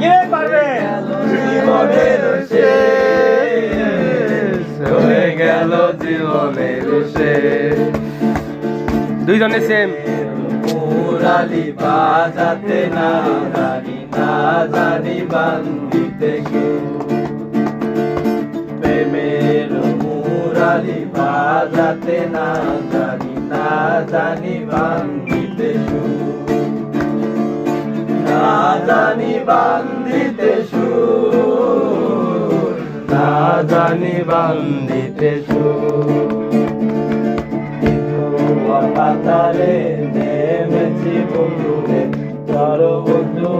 কে পারবে? জীবনের শেষ হয়ে গেল জীবনের শেষ। দুইজনে সেম। মুরালি বাজাতে না জানি বান্দিতে প্রেমের মুরালি বাজাতে না জানি বান্দিতে না জানি বান্দিতে সুর না জানি বান্দিতে সুর। পাতারে নেমেছি বন্ধুরে চর বন্ধু